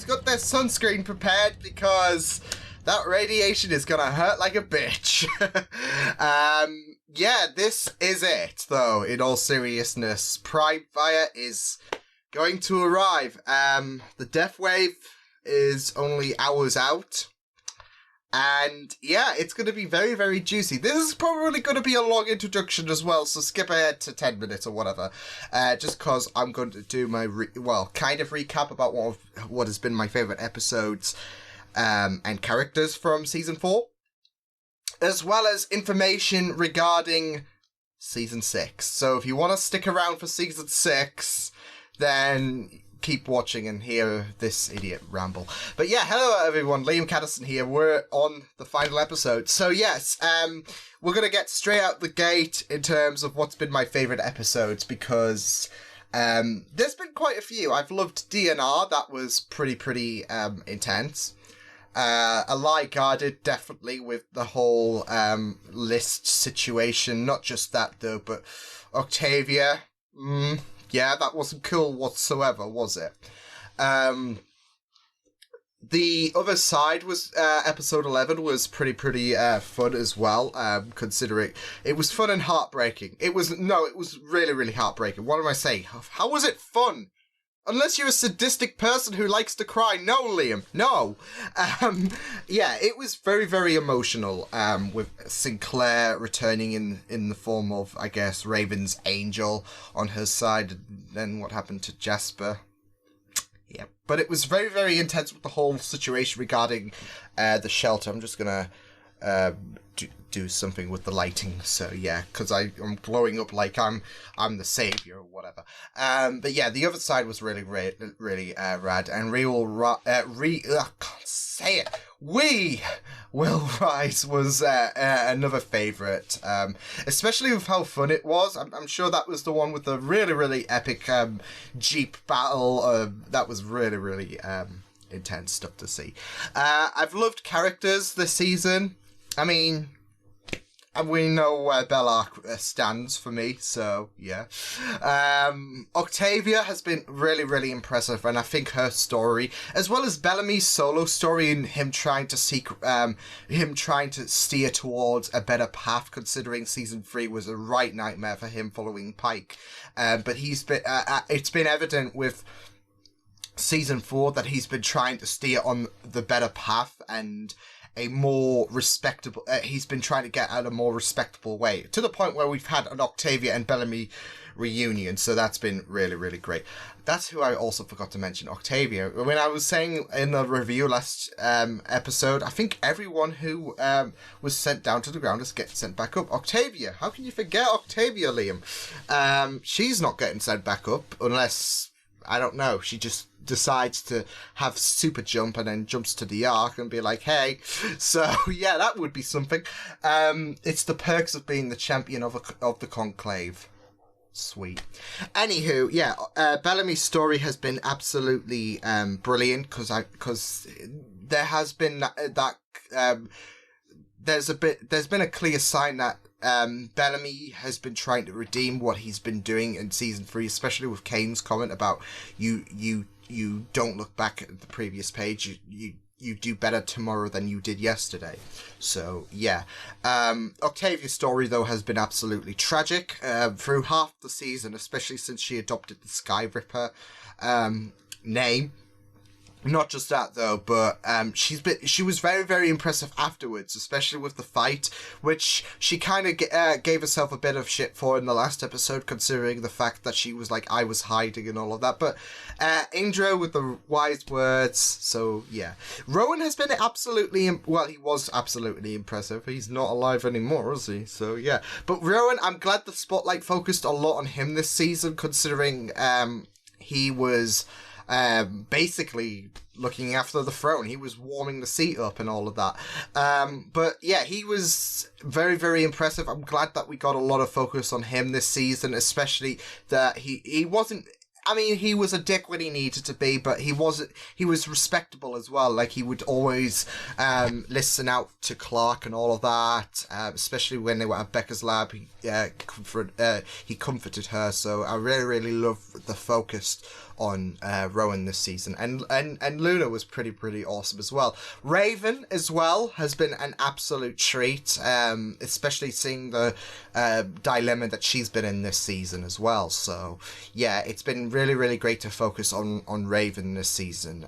everyone's got their sunscreen prepared because that radiation is gonna hurt like a bitch. Yeah, this is it, though, in all seriousness. Praimfaya is going to arrive. The death wave is only hours out. And yeah, it's going to be very, very juicy. This is probably going to be a long introduction as well, so skip ahead to 10 minutes or whatever. Just because I'm going to do my, kind of recap about what has been my favourite episodes and characters from Season 4. As well as information regarding Season 6. So if you want to stick around for Season 6, then keep watching and hear this idiot ramble. But yeah, hello everyone, Liam Catterson here. We're on the final episode. So yes, we're going to get straight out the gate in terms of what's been my favourite episodes, because there's been quite a few. I've loved DNR, that was pretty intense. A lie guarded, definitely, with the whole list situation. Not just that though, but Octavia, yeah, that wasn't cool whatsoever, was it? The other side was, episode 11 was pretty fun as well, considering it was fun and heartbreaking. It was really heartbreaking. What am I saying? How was it fun? Unless you're a sadistic person who likes to cry. No, Liam, no. Yeah, it was very emotional, with Sinclair returning in the form of, I guess, Raven's angel on her side, and then what happened to Jasper. Yeah, but it was very intense with the whole situation regarding the shelter. I'm just gonna do something with the lighting, so yeah, because I'm glowing up like I'm the savior or whatever. But yeah, the other side was really rad, and We Will Rise was another favourite, especially with how fun it was. I'm sure that was the one with the really epic Jeep battle. That was really intense stuff to see. I've loved characters this season. I mean, and we know where Bellarke stands for me, so yeah. Octavia has been really impressive, and I think her story, as well as Bellamy's solo story and him trying to steer towards a better path, considering Season 3 was a right nightmare for him following Pike. But it's been evident with Season 4 that he's been trying to steer on the better path and a more respectable, he's been trying to get out a more respectable way, to the point where we've had an Octavia and Bellamy reunion, so that's been really great. That's who I also forgot to mention, Octavia. When I was saying in the review last episode, I think everyone who was sent down to the ground is getting sent back up. Octavia, how can you forget Octavia, Liam? She's not getting sent back up unless, I don't know, she just decides to have super jump and then jumps to the Ark and be like, hey. So yeah, that would be something. It's the perks of being the champion of the Conclave. Sweet. Anywho, yeah, Bellamy's story has been absolutely brilliant, because there has been there's been a clear sign that Bellamy has been trying to redeem what he's been doing in Season 3, especially with Kane's comment about you don't look back at the previous page, you do better tomorrow than you did yesterday. So yeah, Octavia's story though has been absolutely tragic through half the season, especially since she adopted the Sky Ripper name. Not just that though, but she was very impressive afterwards, especially with the fight, which she kind of gave herself a bit of shit for in the last episode, considering the fact that she was like, I was hiding and all of that. But Indra with the wise words, so yeah. Rowan has been he was absolutely impressive. He's not alive anymore, is he? So yeah. But Rowan, I'm glad the spotlight focused a lot on him this season, considering he was basically looking after the throne. He was warming the seat up and all of that. But yeah, he was very impressive. I'm glad that we got a lot of focus on him this season, especially that he wasn't, I mean, he was a dick when he needed to be, but he was respectable as well. Like, he would always listen out to Clark and all of that, especially when they were at Becca's lab. He comforted her, so I really love the focus on Rowan this season, and Luna was pretty awesome as well. Raven as well has been an absolute treat, especially seeing the dilemma that she's been in this season as well. So yeah, it's been really great to focus on Raven this season,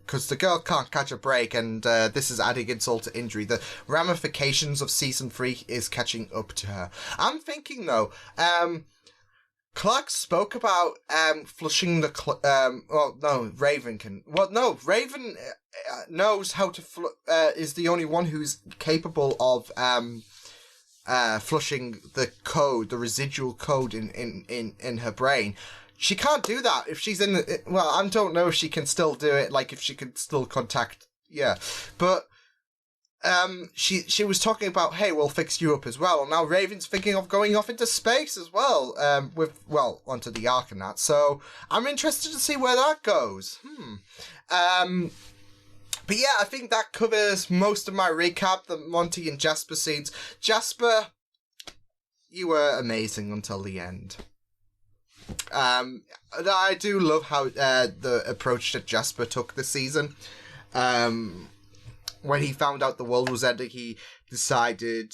because the girl can't catch a break, and this is adding insult to injury. The ramifications of season 3 is catching up to her. I'm thinking though, Clark spoke about flushing the Raven knows how to is the only one who's capable of flushing the residual code in her brain. She can't do that if she's in well, I don't know if she can still do it, like if she can still contact, but she was talking about, hey, we'll fix you up as well. And now Raven's thinking of going off into space as well, onto the Ark and that. So I'm interested to see where that goes. But yeah, I think that covers most of my recap, the Monty and Jasper scenes. Jasper, you were amazing until the end. I do love how the approach that Jasper took this season. When he found out the world was ending, he decided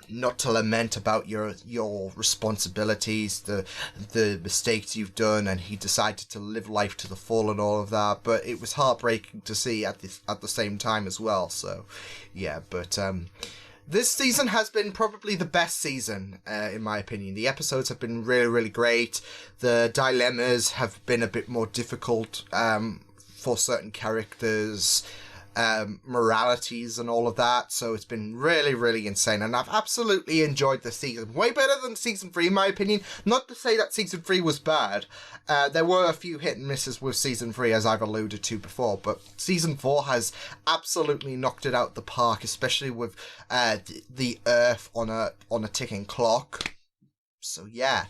not to lament about your responsibilities, the mistakes you've done, and he decided to live life to the full and all of that. But it was heartbreaking to see at the same time as well. So yeah, but this season has been probably the best season, in my opinion. The episodes have been really great. The dilemmas have been a bit more difficult for certain characters. Moralities and all of that, so it's been really insane, and I've absolutely enjoyed the season. Way better than season 3 in my opinion. Not to say that season 3 was bad. There were a few hit and misses with season 3, as I've alluded to before, but season 4 has absolutely knocked it out the park, especially with the Earth on a ticking clock. So yeah.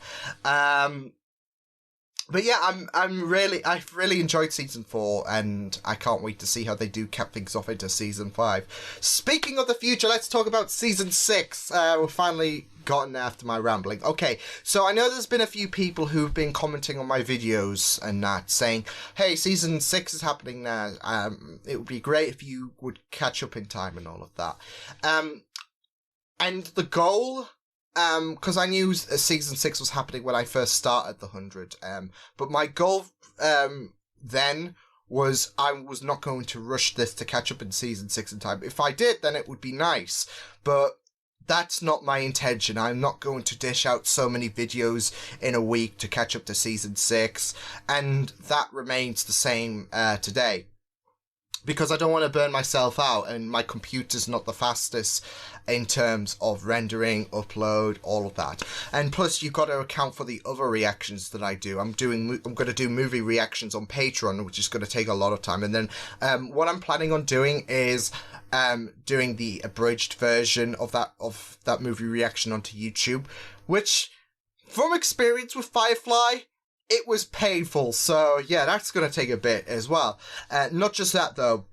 But yeah, I've really enjoyed season 4, and I can't wait to see how they do cap things off into season 5. Speaking of the future, let's talk about season 6. We've finally gotten after my rambling. Okay, so I know there's been a few people who've been commenting on my videos and that, saying, hey, season 6 is happening now. It would be great if you would catch up in time and all of that. And the goal, because I knew season 6 was happening when I first started the 100, but my goal then was I was not going to rush this to catch up in season 6 in time. If I did, then it would be nice, but that's not my intention. I'm not going to dish out so many videos in a week to catch up to season 6, and that remains the same today. Because I don't want to burn myself out, and my computer's not the fastest in terms of rendering, upload, all of that. And plus, you've got to account for the other reactions that I do. I'm going to do movie reactions on Patreon, which is going to take a lot of time. And then what I'm planning on doing is doing the abridged version of that movie reaction onto YouTube, which, from experience with Firefly, it was painful, so yeah, that's going to take a bit as well. Not just that, though.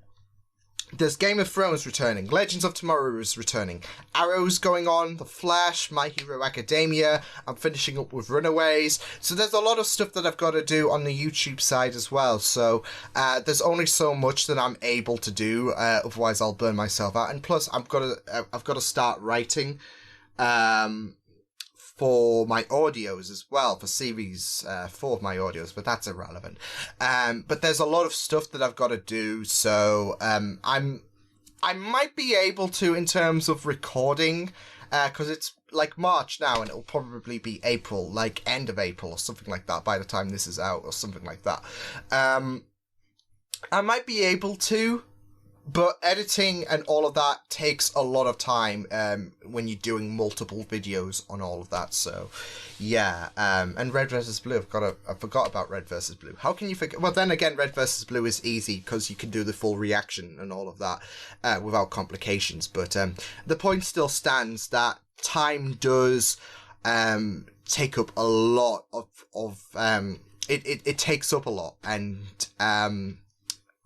There's Game of Thrones returning, Legends of Tomorrow is returning, Arrow's going on, The Flash, My Hero Academia, I'm finishing up with Runaways, so there's a lot of stuff that I've got to do on the YouTube side as well, so there's only so much that I'm able to do, otherwise I'll burn myself out, and plus I've got to start writing, for my audios as well, for series 4 of my audios, but that's irrelevant. But there's a lot of stuff that I've got to do, so I might be able to in terms of recording, because it's like March now, and it'll probably be April, like end of April or something like that by the time this is out, or something like that. I might be able to, but editing and all of that takes a lot of time when you're doing multiple videos on all of that. So, yeah. And Red vs. Blue, I forgot about Red vs. Blue. How can you forget? Well, then again, Red vs. Blue is easy because you can do the full reaction and all of that without complications. But the point still stands that time does take up a lot of it takes up a lot, and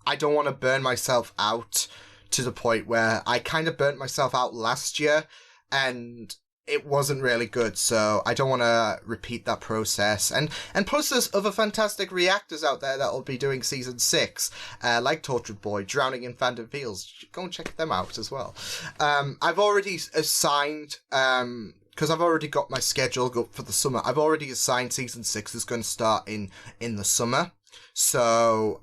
I don't want to burn myself out to the point where I kind of burnt myself out last year, and it wasn't really good, so I don't want to repeat that process. And plus, there's other fantastic reactors out there that will be doing season 6, like Tortured Boy, Drowning in Phantom Fields. Go and check them out as well. I've already assigned, because I've already got my schedule up for the summer. I've already assigned season 6 is going to start in the summer. So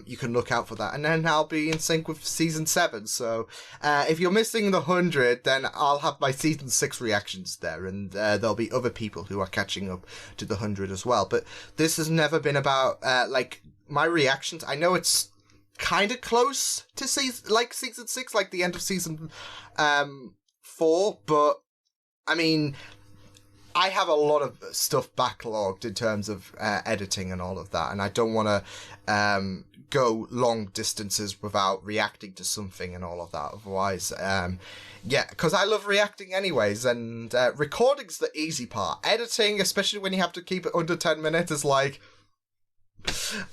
you can look out for that, and then I'll be in sync with season 7. So if you're missing the 100, then I'll have my season 6 reactions there, and there'll be other people who are catching up to the 100 as well. But this has never been about like my reactions. I know it's kind of close to season 6, like the end of season 4, but I mean, I have a lot of stuff backlogged in terms of editing and all of that, and I don't want to go long distances without reacting to something and all of that. Otherwise, yeah, because I love reacting anyways, and recording's the easy part. Editing, especially when you have to keep it under 10 minutes, is like...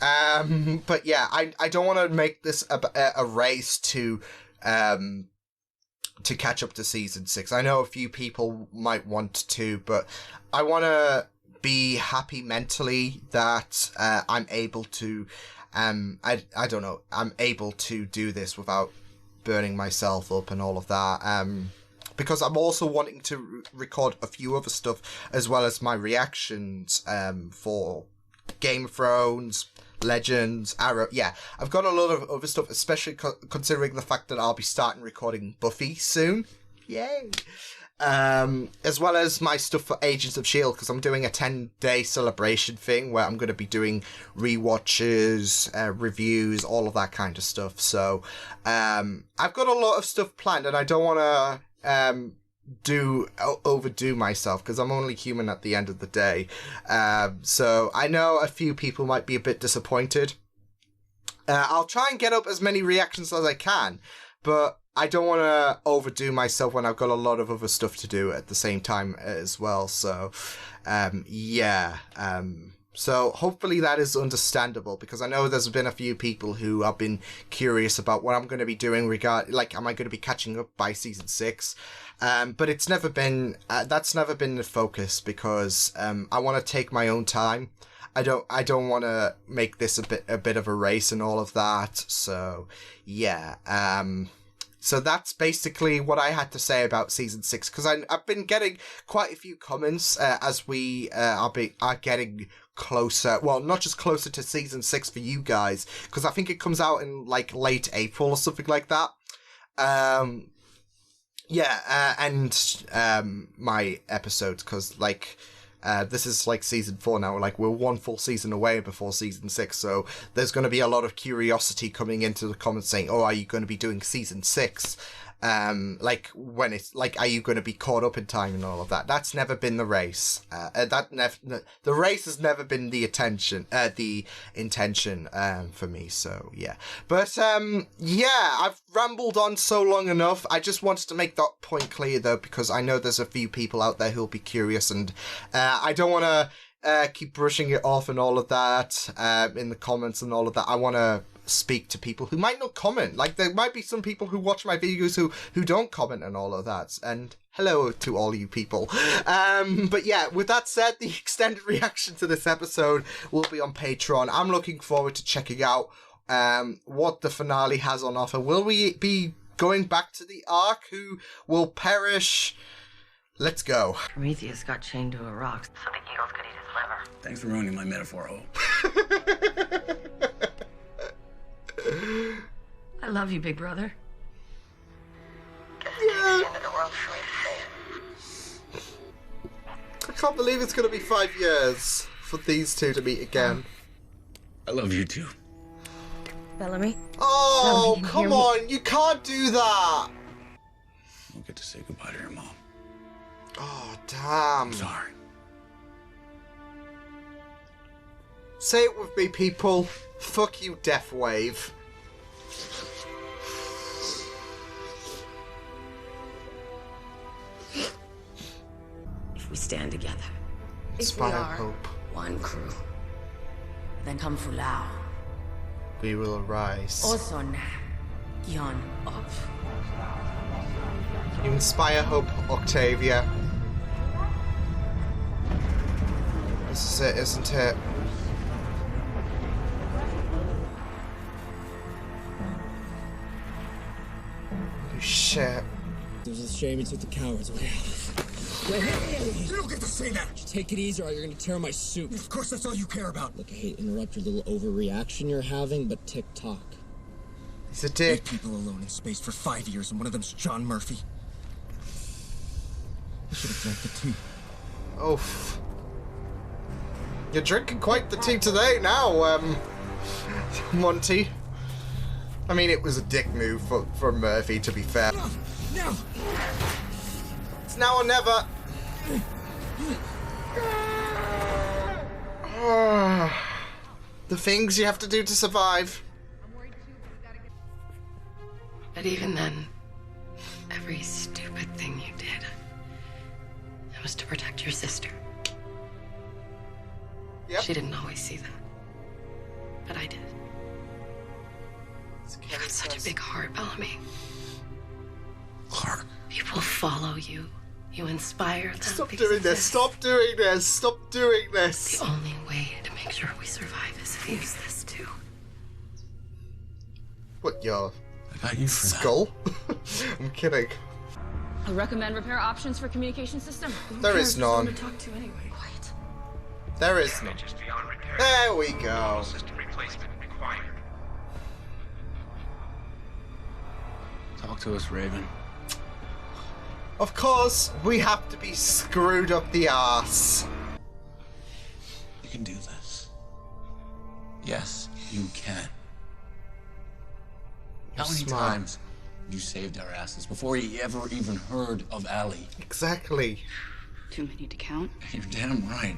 but yeah, I don't want to make this a race to catch up to season 6. I know a few people might want to, but I want to be happy mentally that I'm able to, I don't know, I'm able to do this without burning myself up and all of that. Because I'm also wanting to record a few other stuff as well as my reactions for Game of Thrones, Legends, Arrow. Yeah, I've got a lot of other stuff, especially considering the fact that I'll be starting recording Buffy soon. Yay! As well as my stuff for Agents of S.H.I.E.L.D., because I'm doing a 10-day celebration thing where I'm going to be doing rewatches, reviews, all of that kind of stuff. So I've got a lot of stuff planned, and I don't want to overdo myself, because I'm only human at the end of the day. So I know a few people might be a bit disappointed. I'll try and get up as many reactions as I can, but I don't want to overdo myself when I've got a lot of other stuff to do at the same time as well. So yeah, so hopefully that is understandable, because I know there's been a few people who have been curious about what I'm going to be doing like, am I going to be catching up by season 6? But it's never been, that's never been the focus, because I want to take my own time. I don't want to make this a bit of a race and all of that. So yeah, so that's basically what I had to say about season 6, because I've been getting quite a few comments as we are getting closer. Well, not just closer to season 6 for you guys, because I think it comes out in like late April or something like that. Yeah, and my episodes, because like this is like season 4 now. Like, we're one full season away before season 6, so there's going to be a lot of curiosity coming into the comments saying, "Oh, are you going to be doing season 6? Like, when it's like, are you going to be caught up in time and all of that?" That's never been the race. The race has never been the intention for me. So yeah, but yeah, I've rambled on so long enough. I just wanted to make that point clear though, because I know there's a few people out there who'll be curious, and I don't want to keep brushing it off and all of that in the comments and all of that. I want to speak to people who might not comment. Like, there might be some people who watch my videos who don't comment and all of that, and hello to all you people. But yeah, with that said, the extended reaction to this episode will be on Patreon. I'm looking forward to checking out what the finale has on offer. Will we be going back to the Ark? Who will perish? Let's go. Prometheus got chained to a rock so the eagles could eat his liver. Thanks for ruining my metaphor, Hope. I love you, big brother. Yeah. The end of the world for me to say it. I can't believe it's going to be 5 years for these two to meet again. I love you too. Bellamy? Oh, Bellamy, come on. You can't do that. We'll get to say goodbye to your mom. Oh, damn. I'm sorry. Say it with me, people. Fuck you, Death Wave. If we stand together, Inspire hope. one crew, then come Fulao. We will arise. Oson, Gion, Op. You inspire hope, Octavia. This is it, isn't it? Holy shit. It was a shame you took the coward's way out. Hey, You don't get to say that! take it easy or you're gonna tear my soup. Of course that's all you care about. Look, I hate to interrupt your little overreaction you're having, but tick-tock. He's a Eight dick. people alone in space for 5 years, and one of them's John Murphy. I should have drank the tea. Oof. You're drinking quite the tea today now, Monty. I mean, it was a dick move for Murphy, to be fair. No! It's now or never. The things you have to do to survive. But even then, every stupid thing you did, it was to protect your sister. Yep. She didn't always see that. But I did. You got such a big heart, Bellamy. Clark. People follow you. You inspire them. Stop because doing of this. Stop doing this. Stop doing this. The only way to make sure we survive is if we use this too. What, your I got you for that. skull? I'm kidding. I recommend repair options for communication system. There is none. To talk to anyway. Quiet. There is none. Damage is beyond repair. There we go. System replacement required. Talk to us, Raven. Of course, we have to be screwed up the arse. You can do this. Yes, you can. How many smart. times you saved our asses before you ever even heard of Allie? Exactly. Too many to count. You're damn right.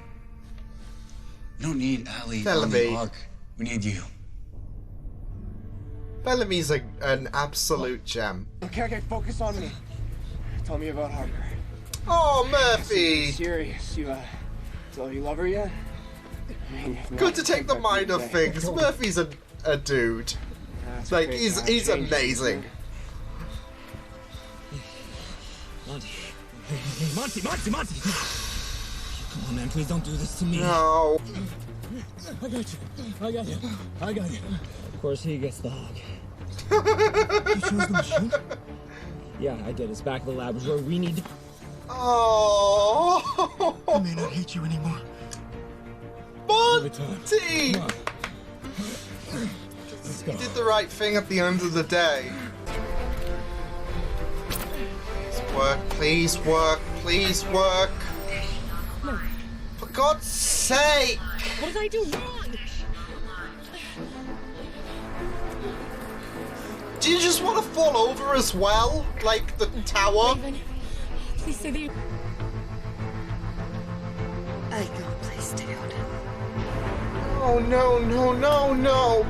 We don't need Allie on Bellamy. the Ark. We need you. Bellamy's an absolute gem. Okay, focus on me. Tell me about Harper. Oh, Murphy! Serious, you love her yet? I mean, if Good not, to take the back mind to of the things. day. Murphy's a dude. That's Like, okay, he's God, he's change it. amazing. Monty. Hey, Monty! Come on, man, please don't do this to me. No. I got you. Of course he gets the hog. You chose the machine? Yeah, I did. It's back in the laboratory. We need... Oh. I may not hate you anymore. Monty! Come on. Let's go. You did the right thing at the end of the day. Please work, please work, please work. For God's sake! What did I do wrong? Do you just want to fall over as well? Like the tower? Raven, please say that you... I know a place, dude. Oh no, no, no, no!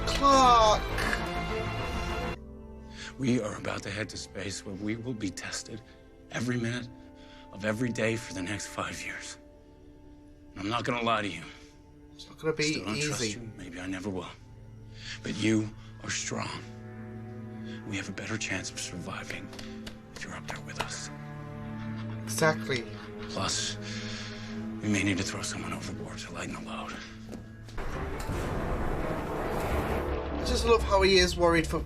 Clark! We are about to head to space where we will be tested every minute of every day for the next 5 years. And I'm not gonna lie to you. It's not gonna be Still don't trust easy. you. Maybe I never will. But you are strong. We have a better chance of surviving if you're up there with us. Exactly. Plus, we may need to throw someone overboard to lighten the load. I just love how he is worried for...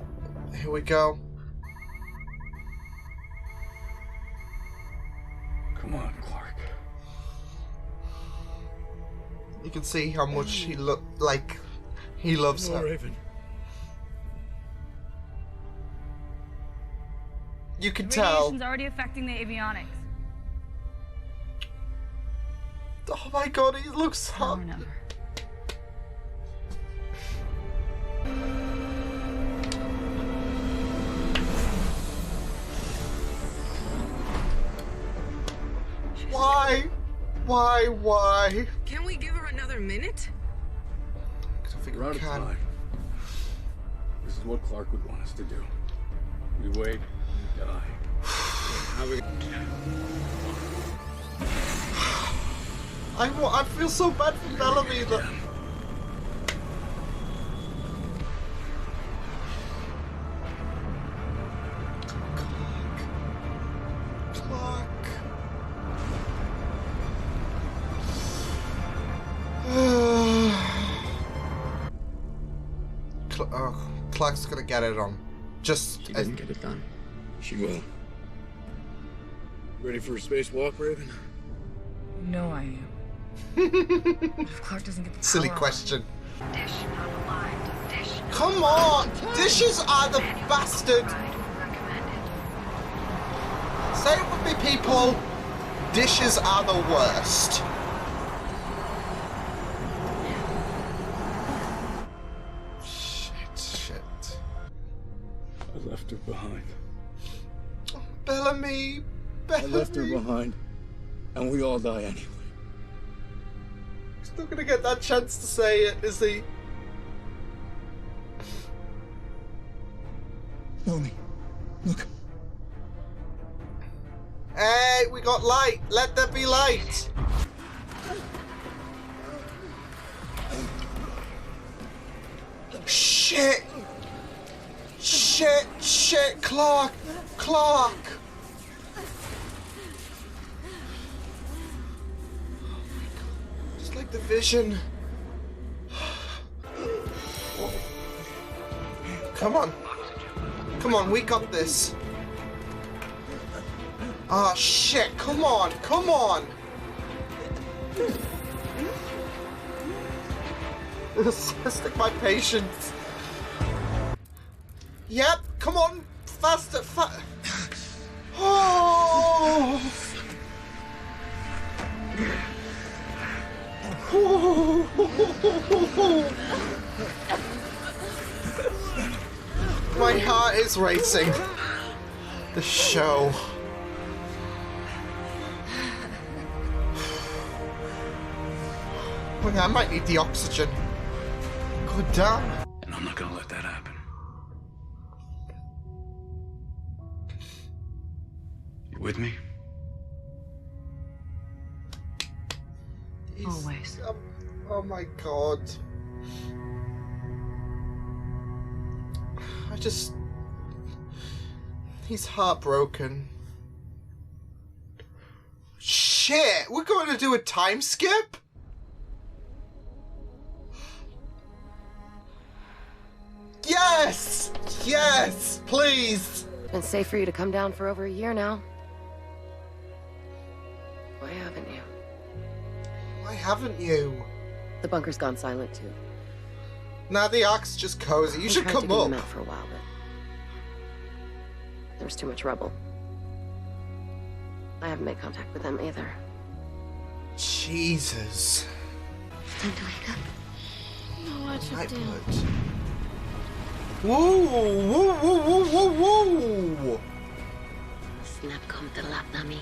Here we go. Come on, Clark. You can see how much he he loves her. Raven. You can tell. Radiation's already affecting the avionics. Oh my god, he looks No hot. number. Why? Why? Can we give her another minute? I don't think We're out we of can. time. This is what Clark would want us to do. We wait, we die. How we... I feel so bad for Bellamy that... Clark. Clark's gonna get it on. Just She doesn't get it done. She will. Ready for a spacewalk, Raven? No, I am. If Clark doesn't get the silly power question. Dish not aligned. Dish not Come on! Dishes are the Manual bastard! override recommended. Say it with me, people. Dishes are the worst. Shit. I left her behind. Bellamy. I left her behind. And we all die anyway. He's not gonna get that chance to say it, is he? Bellamy, look. Hey, we got light. Let there be light. Shit. Shit, Clark. Just like the vision. Come on, we got this. Ah, shit, come on. Stick my patience. Yep, come on, faster. Oh. My heart is racing. The show. I might need the oxygen. God damn. And I'm not gonna let that happen. You with me? Always. Oh my god. He's heartbroken. Shit, we're going to do a time skip? Yes! Yes! Please! It's been safe for you to come down for over a year now. Why haven't you? Why haven't you? The bunker's gone silent too. Nah, the Ark's just cozy. You should tried come to get them up. out for a while, but there was too much rubble. I haven't made contact with them either. Jesus. Time to wake up. No, I checked in. Nightblood. Woo! Snap kom telat nami.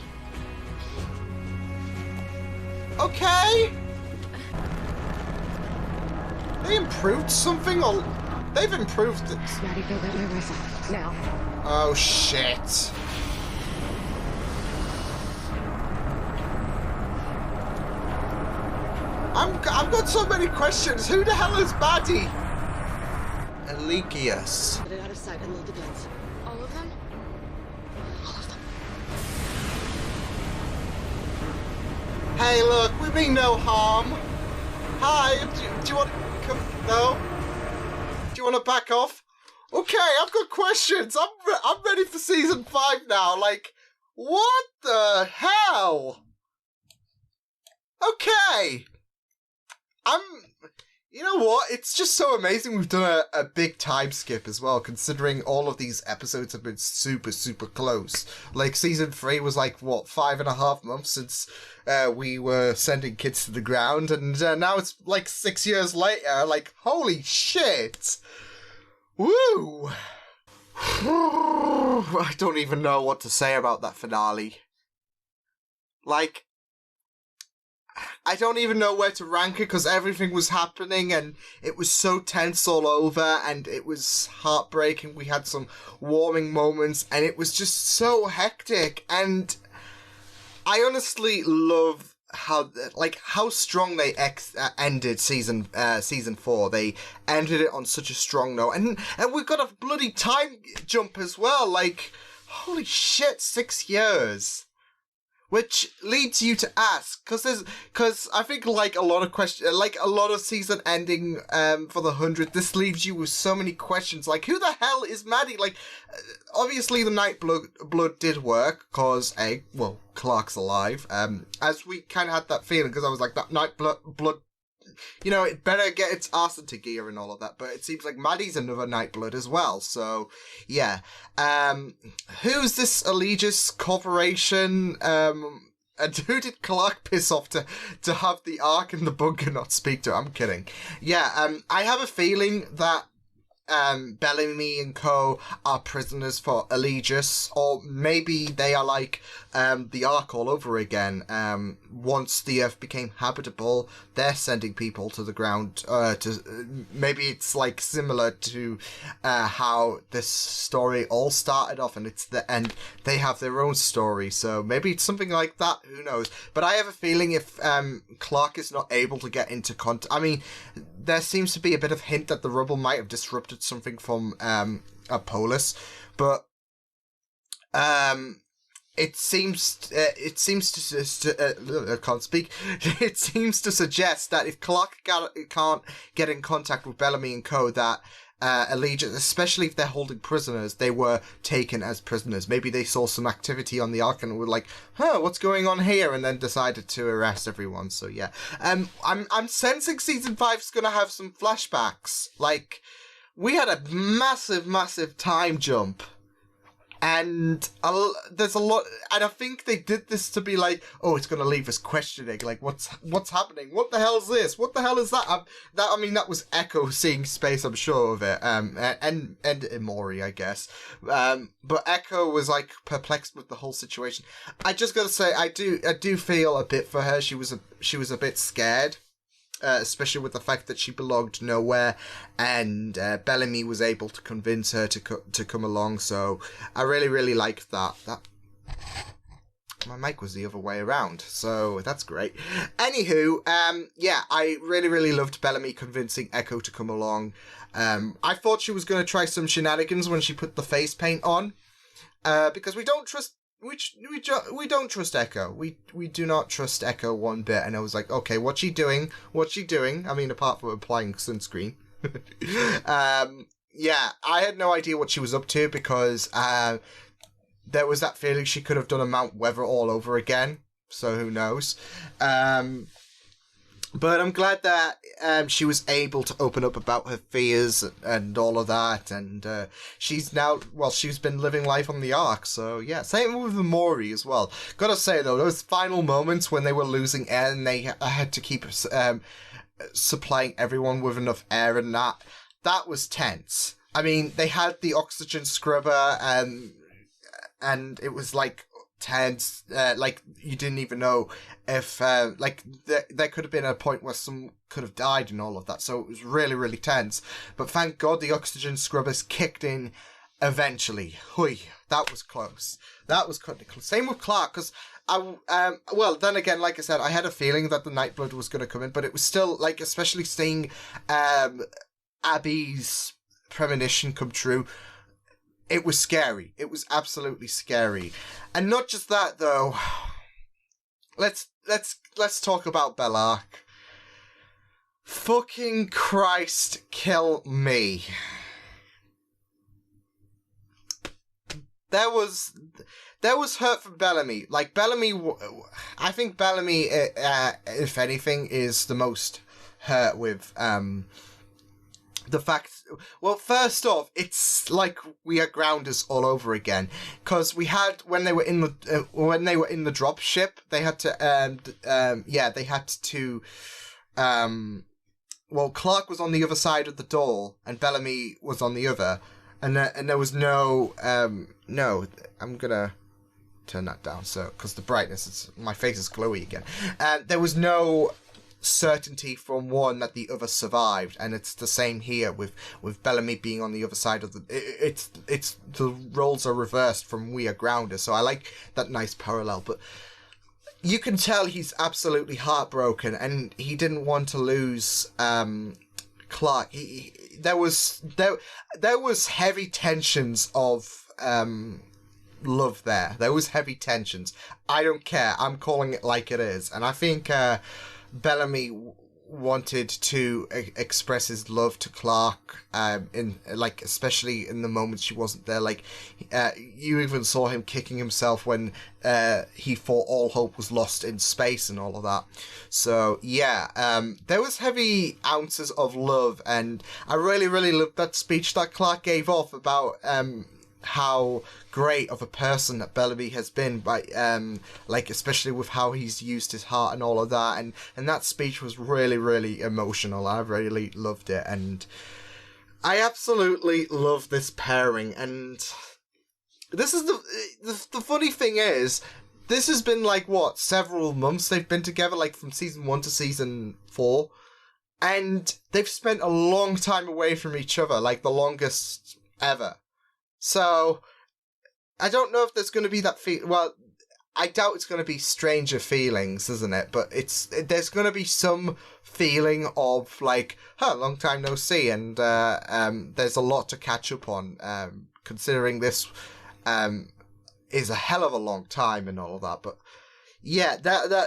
Okay. They improved something, or they've improved it. Maddie, go get my rifle now. Oh shit. I've got so many questions. Who the hell is Maddie? Eligius. Get it out of sight and load the guns. All of them? All of them. Hey, look, we mean no harm. Hi, do you want to come? No? Do you want to back off? Okay, I've got questions. I'm ready for season 5 now. Like, what the hell? Okay. You know what? It's just so amazing we've done a big time skip as well, considering all of these episodes have been super, super close. Like, season 3 was like, what, 5.5 months since we were sending kids to the ground, and now it's like 6 years later. Like, holy shit! Woo! I don't even know what to say about that finale. Like, I don't even know where to rank it because everything was happening and it was so tense all over and it was heartbreaking. We had some warming moments and it was just so hectic. And I honestly love how strong they ended season 4. They ended it on such a strong note, and we've got a bloody time jump as well. Like, holy shit, 6 years. Which leads you to ask, because I think like a lot of season ending for the 100th, this leaves you with so many questions. Like, who the hell is Maddie? Like, obviously the night blood did work, because Clark's alive. As we kind of had that feeling, because I was like, that night blood, you know, it better get its arse into gear and all of that. But it seems like Maddie's another Nightblood as well. So, yeah. Who's this Allegiance Corporation? And who did Clark piss off to have the Ark in the bunker not speak to? I'm kidding. Yeah, I have a feeling that Bellamy and co are prisoners for Allegiance, or maybe they are like the Ark all over again. Once the Earth became habitable, they're sending people to the ground. Maybe it's like similar to how this story all started off, and it's the end. They have their own story, so maybe it's something like that. Who knows? But I have a feeling if Clark is not able to get into contact, I mean, there seems to be a bit of hint that the rubble might have disrupted something from a Polis, but it seems to I can't speak. It seems to suggest that if Clark can't get in contact with Bellamy and co, that Allegiance, especially if they're holding prisoners, they were taken as prisoners. Maybe they saw some activity on the Ark and were like, what's going on here? And then decided to arrest everyone. So yeah, I'm sensing season 5's gonna have some flashbacks. Like, we had a massive time jump. And there's a lot, and I think they did this to be like, oh, it's going to leave us questioning, like, what's happening? What the hell is this? What the hell is that? That was Echo seeing space, I'm sure of it, and Imori, I guess. But Echo was like perplexed with the whole situation. I just got to say, I do feel a bit for her. She was a bit scared. Especially with the fact that she belonged nowhere, and Bellamy was able to convince her to come along. So I really liked that. My mic was the other way around, so that's great. Anywho, yeah, I really loved Bellamy convincing Echo to come along. I thought she was going to try some shenanigans when she put the face paint on, because we don't trust. We don't trust Echo. We do not trust Echo one bit. And I was like, okay, what's she doing? I mean, apart from applying sunscreen. Yeah, I had no idea what she was up to, because there was that feeling she could have done a Mount Weather all over again. So who knows? But I'm glad that she was able to open up about her fears and all of that, and she's been living life on the Ark, so yeah. Same with Mori as well. Gotta say though, those final moments when they were losing air and they had to keep supplying everyone with enough air, and that was tense. I mean, they had the oxygen scrubber, and it was like tense, like you didn't even know if like there could have been a point where some could have died and all of that, so it was really tense. But thank God the oxygen scrubbers kicked in eventually. Hui, that was close. Same with Clark, because well, then again, like I said, I had a feeling that the Nightblood was going to come in, but it was still, like, especially seeing Abby's premonition come true, it was scary. It was absolutely scary. And not just that, though. Let's talk about Bellarke. Fucking Christ, kill me. There was hurt from Bellamy. Like, I think Bellamy, if anything, is the most hurt with the fact. Well, first off, it's like we are grounders all over again, because we had when they were in the drop ship, they had to well, Clark was on the other side of the door and Bellamy was on the other, and there was no I'm gonna turn that down, so because the brightness, my face is glowy again. There was no certainty from one that the other survived, and it's the same here with Bellamy being on the other side of the. It's the roles are reversed from We Are Grounders, so I like that nice parallel. But you can tell he's absolutely heartbroken, and he didn't want to lose Clark. There was heavy tensions of love there. There was heavy tensions. I don't care. I'm calling it like it is. And I think Bellamy wanted to express his love to Clark, in like, especially in the moments she wasn't there. Like, you even saw him kicking himself when he thought all hope was lost in space and all of that. So yeah, there was heavy ounces of love, and I really, really loved that speech that Clark gave off about how great of a person that Bellamy has been, by like, especially with how he's used his heart and all of that, and that speech was really, really emotional. I really loved it, and I absolutely love this pairing. And this is the funny thing is, this has been like, what, several months they've been together, like from season 1 to season 4, and they've spent a long time away from each other, like the longest ever. So, I don't know if there's going to be that well, I doubt it's going to be stranger feelings, isn't it? But there's going to be some feeling of, like, long time no see, and there's a lot to catch up on, considering this is a hell of a long time and all of that. But yeah, the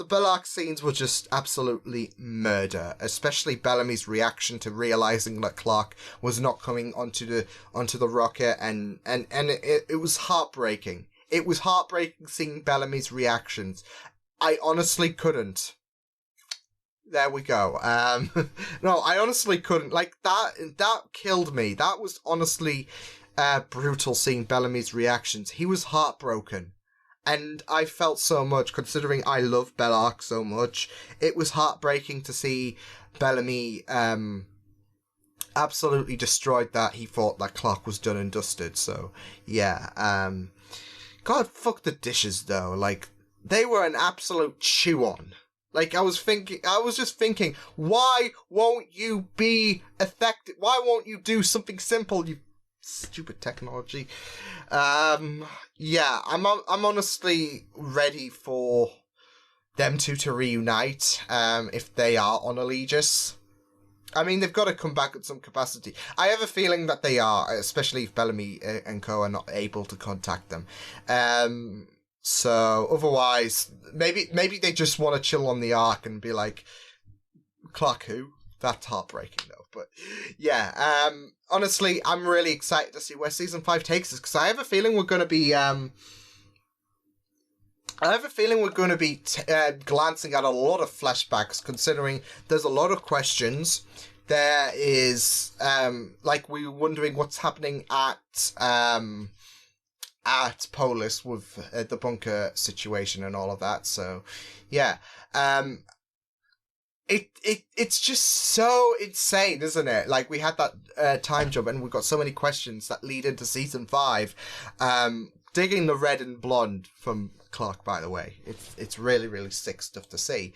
Bellarke scenes were just absolutely murder, especially Bellamy's reaction to realizing that Clark was not coming onto the rocket, and it was heartbreaking. It was heartbreaking seeing Bellamy's reactions. I honestly couldn't. There we go. No, I honestly couldn't. Like, that killed me. That was honestly brutal seeing Bellamy's reactions. He was heartbroken. And I felt so much, considering I love Bellarke so much. It was heartbreaking to see Bellamy absolutely destroyed that. He thought that Clark was done and dusted. So, yeah. God, fuck the dishes, though. Like, they were an absolute chew-on. Like, I was just thinking, why won't you be effective? Why won't you do something simple, you stupid technology? Yeah, I'm honestly ready for them to reunite, if they are on Allegis. I mean, they've got to come back at some capacity. I have a feeling that they are, especially if Bellamy and co are not able to contact them. So otherwise, maybe they just want to chill on the Ark and be like, Clark who? That's heartbreaking, though. But yeah, honestly, I'm really excited to see where season 5 takes us, because I have a feeling we're going to be glancing at a lot of flashbacks, considering there's a lot of questions. There is like, we were wondering what's happening at Polis with the bunker situation and all of that. So yeah, It's just so insane, isn't it? Like, we had that time jump, and we've got so many questions that lead into season 5. Digging the red and blonde from Clark, by the way. It's really, really sick stuff to see.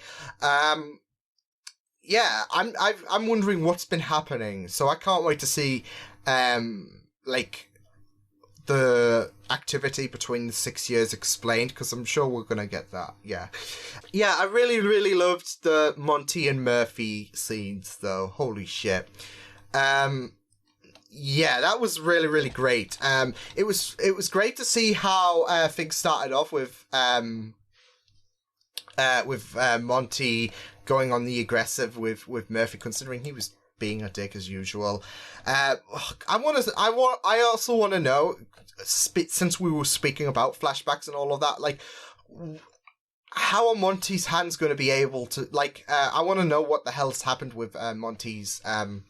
Yeah, I'm wondering what's been happening. So I can't wait to see like, the activity between the 6 years explained, because I'm sure we're gonna get that. Yeah, I really, really loved the Monty and Murphy scenes, though. Holy shit. Yeah, that was really, really great. It was great to see how things started off with Monty going on the aggressive with Murphy, considering he was being a dick as usual. I also want to know, since we were speaking about flashbacks and all of that, like, how are Monty's hands going to be able to, like, I want to know what the hell's happened with Monty's hands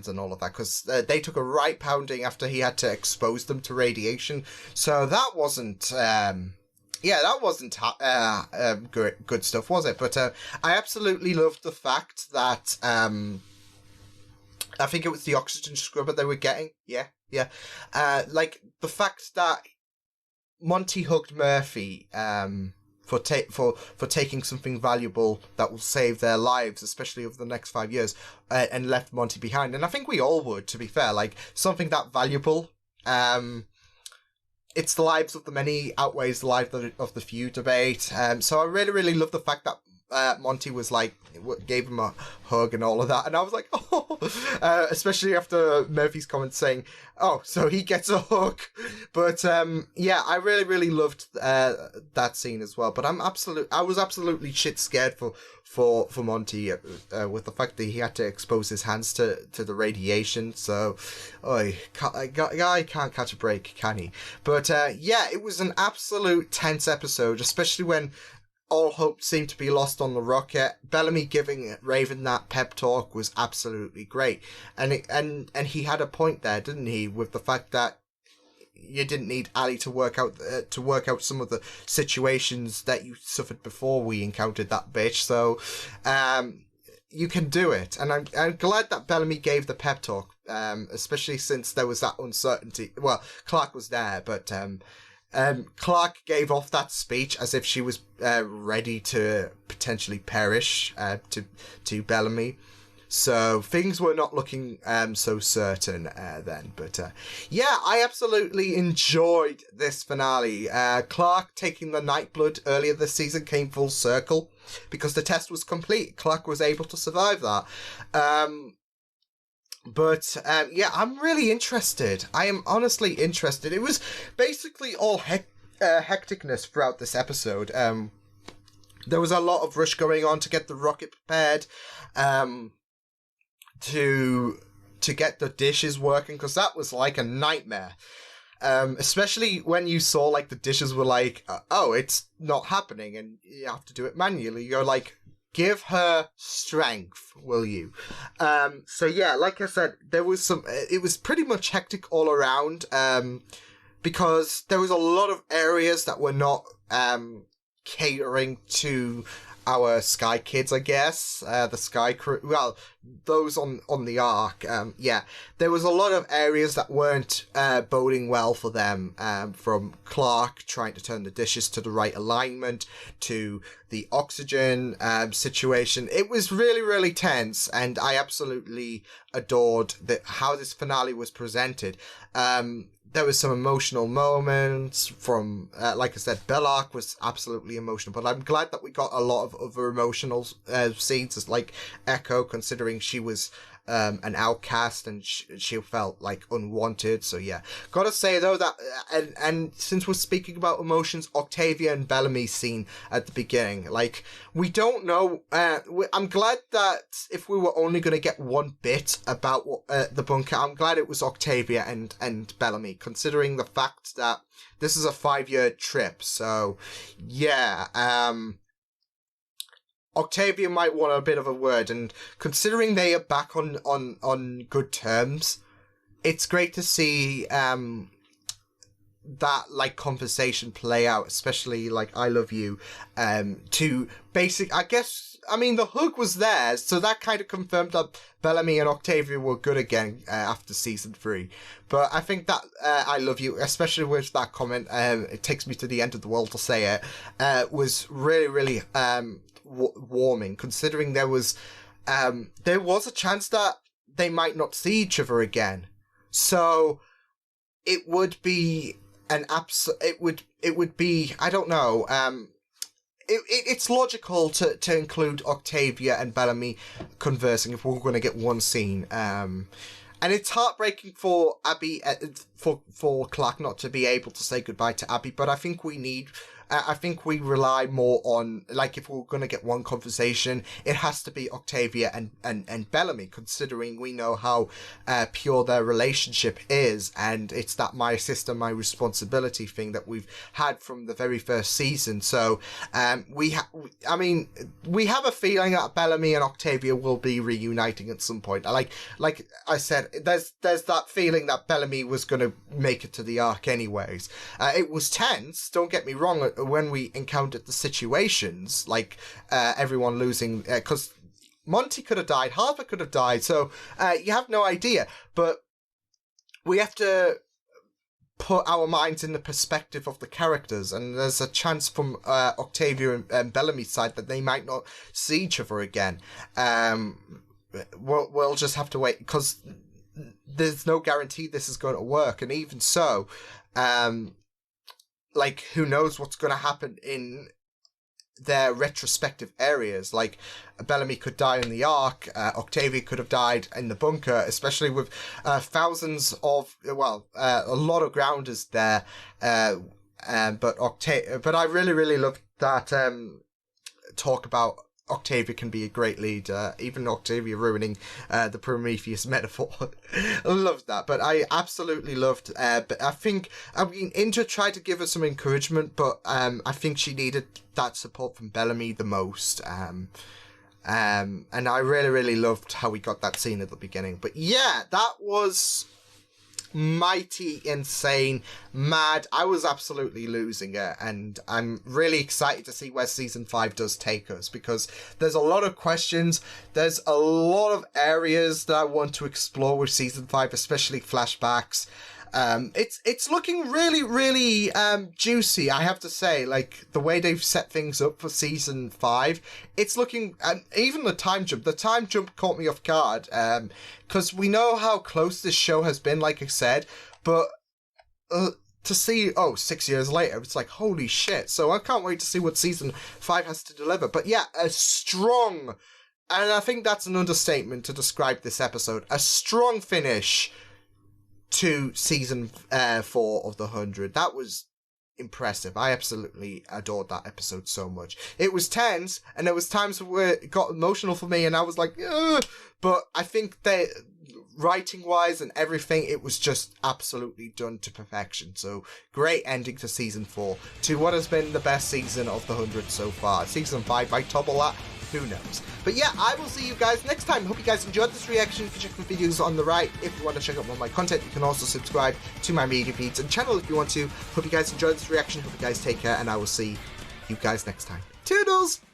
and all of that, because they took a right pounding after he had to expose them to radiation. So that wasn't good stuff, was it? But I absolutely loved the fact that I think it was the oxygen scrubber they were getting. Yeah. Like, the fact that Monty hugged Murphy for taking something valuable that will save their lives, especially over the next 5 years, and left Monty behind. And I think we all would, to be fair. Like, something that valuable, it's the lives of the many outweighs the lives of the few debate. So I really, really love the fact that Monty was like, gave him a hug and all of that, and I was like, oh, especially after Murphy's comment saying, oh, so he gets a hug. But yeah, I really, really loved that scene as well. But I was absolutely shit scared for Monty with the fact that he had to expose his hands to the radiation. So, guy can't catch a break, can he? But yeah, it was an absolute tense episode, especially when all hope seemed to be lost on the rocket. Bellamy giving Raven that pep talk was absolutely great, and he had a point there, didn't he, with the fact that you didn't need Ali to work out some of the situations that you suffered before we encountered that bitch. So, you can do it, and I'm glad that Bellamy gave the pep talk, especially since there was that uncertainty. Well, Clark was there, but Clark gave off that speech as if she was ready to potentially perish to Bellamy. So things were not looking so certain then. But yeah, I absolutely enjoyed this finale. Clark taking the Nightblood earlier this season came full circle because the test was complete. Clark was able to survive that. But yeah, I'm really interested. I am honestly interested. It was basically all hecticness throughout this episode. There was a lot of rush going on to get the rocket prepared, to get the dishes working, because that was like a nightmare. Especially when you saw like the dishes were like, oh, it's not happening, and you have to do it manually. You're like, give her strength, will you? So yeah, like I said, there was it was pretty much hectic all around, because there was a lot of areas that were not catering to our Sky Kids, I guess, the Sky Crew, well, those on the Ark, yeah, there was a lot of areas that weren't boding well for them, from Clark trying to turn the dishes to the right alignment, to the oxygen situation. It was really, really tense, and I absolutely adored how this finale was presented. There was some emotional moments from, like I said, Bellarke was absolutely emotional, but I'm glad that we got a lot of other emotional scenes, like Echo, considering she was an outcast and she felt like unwanted. So yeah, gotta say though that, and since we're speaking about emotions, Octavia and Bellamy's scene at the beginning, like, we don't know, I'm glad that if we were only going to get one bit about the bunker, I'm glad it was Octavia and Bellamy, considering the fact that this is a 5-year trip. So yeah, Octavia might want a bit of a word, and considering they are back on good terms, it's great to see that like conversation play out, especially like I love you, to basic, I guess, I mean, the hug was there, so that kind of confirmed that Bellamy and Octavia were good again after season 3. But I think that I love you, especially with that comment, it takes me to the end of the world to say it, was really, really warming, considering there was a chance that they might not see each other again. So it would be it would be, I don't know, it's logical to include Octavia and Bellamy conversing if we're going to get one scene. And it's heartbreaking for Abby, for Clark not to be able to say goodbye to Abby, but I think we rely more on, like, if we're going to get one conversation, it has to be Octavia and Bellamy, considering we know how pure their relationship is, and it's that my sister, my responsibility thing that we've had from the very first season. So we have a feeling that Bellamy and Octavia will be reuniting at some point. Like I said, there's that feeling that Bellamy was going to make it to the Ark anyways. It was tense, don't get me wrong, when we encountered the situations, like everyone losing, because Monty could have died, Harper could have died, so you have no idea. But we have to put our minds in the perspective of the characters, and there's a chance from Octavia and Bellamy's side that they might not see each other again. We'll just have to wait, because there's no guarantee this is going to work, and even so, like, who knows what's going to happen in their retrospective areas. Like, Bellamy could die in the Ark, Octavia could have died in the bunker, especially with thousands of, a lot of grounders there. But I really loved that talk about Octavia can be a great leader, even Octavia ruining the Prometheus metaphor. I loved that, but I absolutely loved, but Indra tried to give her some encouragement, but I think she needed that support from Bellamy the most, and I really loved how we got that scene at the beginning. But yeah, that was mighty, insane, mad. I was absolutely losing it, and I'm really excited to see where season 5 does take us, because there's a lot of questions, there's a lot of areas that I want to explore with season 5, especially flashbacks. It's looking really juicy, I have to say. Like, the way they've set things up for season 5, it's looking, even the time jump caught me off guard, because we know how close this show has been, like I said, but to see 6 years later, it's like, holy shit. So I can't wait to see what season 5 has to deliver. But yeah, a strong, and I think that's an understatement to describe this episode, a strong finish to season 4 of the 100. That was impressive. I absolutely adored that episode so much. It was tense, and there was times where it got emotional for me, and I was like, ugh! But I think that writing wise and everything, it was just absolutely done to perfection. So great ending to season 4, to what has been the best season of the 100 so far. Season 5 might topple that, who knows. But yeah, I will see you guys next time. Hope you guys enjoyed this reaction. You can check my videos on the right. If you want to check out more of my content, you can also subscribe to my media feeds and channel if you want to. Hope you guys enjoyed this reaction. Hope you guys take care, and I will see you guys next time. Toodles!